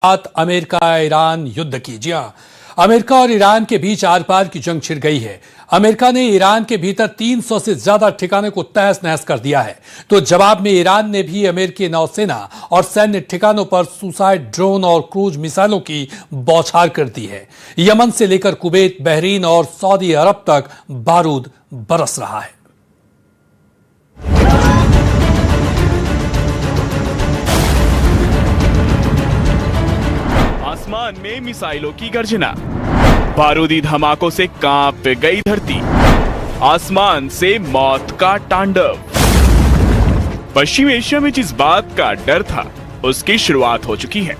बात America Iran युद्ध की। जी हां, अमेरिका और ईरान के बीच आर पार की जंग छिड़ गई है। अमेरिका ने ईरान के भीतर 300 से ज्यादा ठिकाने को तहस नहस कर दिया है, तो जवाब में ईरान ने भी अमेरिकी नौसेना और सैन्य ठिकानों पर सुसाइड ड्रोन और क्रूज मिसाइलों की बौछार कर दी है। यमन से लेकर कुवैत, बहरीन और सऊदी अरब तक बारूद बरस रहा है। आसमान में मिसाइलों की गर्जना, बारूदी धमाकों से कांप गई धरती, आसमान से मौत का तांडव। पश्चिम एशिया में जिस बात का डर था उसकी शुरुआत हो चुकी है।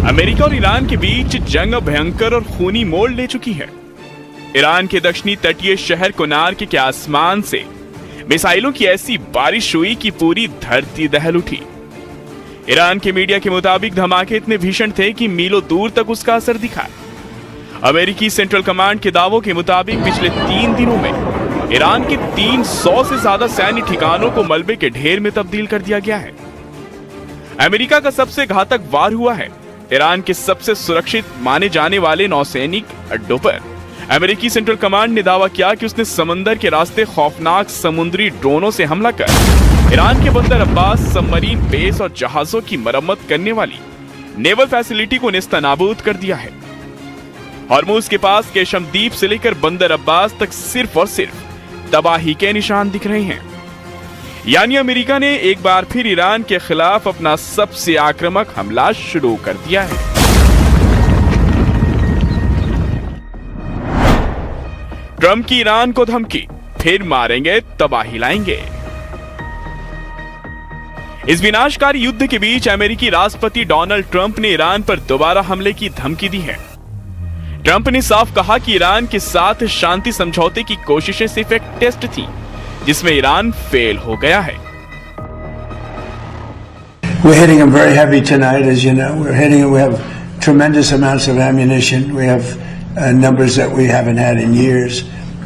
अमेरिका और ईरान के बीच जंग भयंकर और खूनी मोड़ ले चुकी है। ईरान के दक्षिणी तटीय शहर कोनार्क के आसमान से मिसाइलों की ऐसी बारिश हुई कि पूरी धरती दहल उठी। ईरान के मीडिया के मुताबिक धमाके इतने भीषण थे कि मीलों दूर तक उसका असर दिखा। अमेरिकी सेंट्रल कमांड के दावों के मुताबिक पिछले 3 दिनों में ईरान के 300 से ज्यादा सैन्य ठिकानों को मलबे के ढेर में तब्दील कर दिया गया है। अमेरिका का सबसे घातक वार हुआ है। ईरान के सबसे सुरक्षित माने जाने वाले नौसैनिक अड्डों पर अमेरिकी सेंट्रल कमांड ने दावा किया कि उसने समंदर के रास्ते खौफनाक समुद्री ड्रोनों से हमला कर ईरान के बंदर अब्बास सबमरीन बेस और जहाजों की मरम्मत करने वाली नेवल फैसिलिटी को नेस्तनाबूद कर दिया है। हॉर्मुज के पास केशम द्वीप से लेकर बंदर अब्बास तक सिर्फ और सिर्फ तबाही के निशान दिख रहे हैं। यानी अमेरिका ने एक बार फिर ईरान के खिलाफ अपना सबसे आक्रामक हमला शुरू कर दिया है। ट्रंप की ईरान को धमकी, फिर मारेंगे तबाही लाएंगे। इस विनाशकारी युद्ध के बीच अमेरिकी राष्ट्रपति डोनाल्ड ट्रंप ने ईरान पर दोबारा हमले की धमकी दी है। ट्रंप ने साफ कहा कि ईरान के साथ शांति समझौते की कोशिशें सिर्फ एक टेस्ट थी, जिसमें ईरान फेल हो गया है। We're hitting them very heavy tonight, as you know. We're hitting them. We have tremendous amounts of ammunition. We have numbers that we haven't had in years,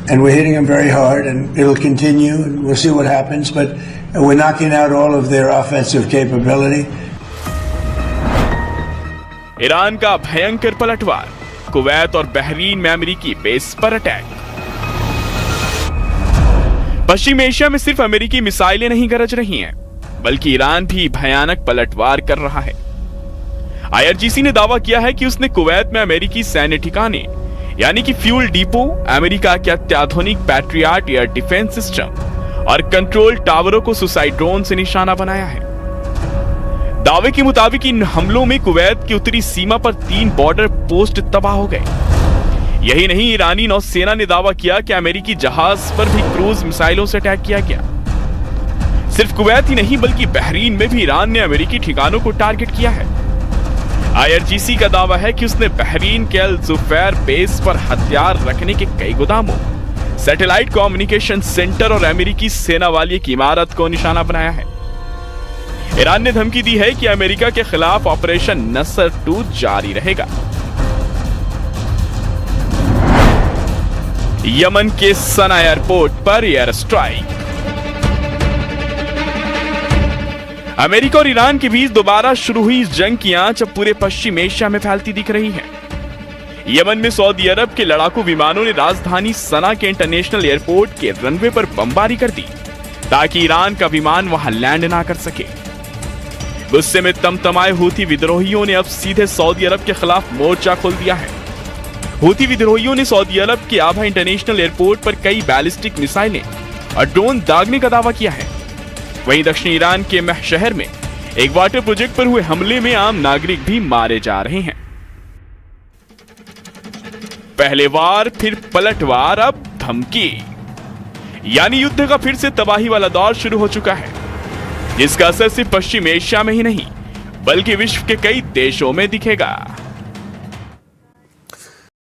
and we're hitting them very hard, and it'll continue. And we'll see what happens, but we're knocking out all of their offensive capability. Iran का भयंकर पलटवार, Kuwait और Bahrain में अमेरिकी base पर attack. पश्चिम Asia में सिर्फ अमेरिकी मिसाइलें नहीं गरज रही हैं, बल्कि ईरान भी भयानक पलटवार कर रहा है। IRGC ने दावा किया है कि उसने कुवैत में अमेरिकी सैन्य ठिकाने यानी कि फ्यूल डिपो, अमेरिका के अत्याधुनिक पैट्रियट एयर डिफेंस सिस्टम और कंट्रोल टावरों को सुसाइड ड्रोन से निशाना बनाया है। दावे के मुताबिक इन हमलों में कुवैत की उत्तरी सीमा पर 3 बॉर्डर पोस्ट तबाह हो गए। यही नहीं, ईरानी नौसेना ने दावा किया कि अमेरिकी जहाज पर भी क्रूज मिसाइलों से अटैक किया गया। सिर्फ कुवैत ही नहीं बल्कि बहरीन में भी ईरान ने अमेरिकी ठिकानों को टारगेट किया है। IRGC का दावा है कि उसने बहरीन के अल जुफैर बेस पर हथियार रखने के कई गोदामों, सैटेलाइट कम्युनिकेशन सेंटर और अमेरिकी सेना वाली एक इमारत को निशाना बनाया है। ईरान ने धमकी दी है कि अमेरिका के खिलाफ ऑपरेशन नसर 2 जारी रहेगा। यमन के सना एयरपोर्ट पर एयर स्ट्राइक। अमेरिका और ईरान के बीच दोबारा शुरू हुई इस जंग की आंच अब पूरे पश्चिम एशिया में फैलती दिख रही है। यमन में सऊदी अरब के लड़ाकू विमानों ने राजधानी सना के इंटरनेशनल एयरपोर्ट के रनवे पर बमबारी कर दी ताकि ईरान का विमान वहां लैंड ना कर सके। गुस्से में तमतमाए हूथी विद्रोहियों ने अब सीधे सऊदी अरब के खिलाफ मोर्चा खोल दिया है। हूथी विद्रोहियों ने सऊदी अरब के आभा इंटरनेशनल एयरपोर्ट पर कई बैलिस्टिक मिसाइलें और ड्रोन दागने का दावा किया है। वहीं दक्षिणी ईरान के मह शहर में एक वाटर प्रोजेक्ट पर हुए हमले में आम नागरिक भी मारे जा रहे हैं। पहले वार फिर पलटवार, अब धमकी, यानी युद्ध का फिर से तबाही वाला दौर शुरू हो चुका है, जिसका असर सिर्फ पश्चिम एशिया में ही नहीं बल्कि विश्व के कई देशों में दिखेगा।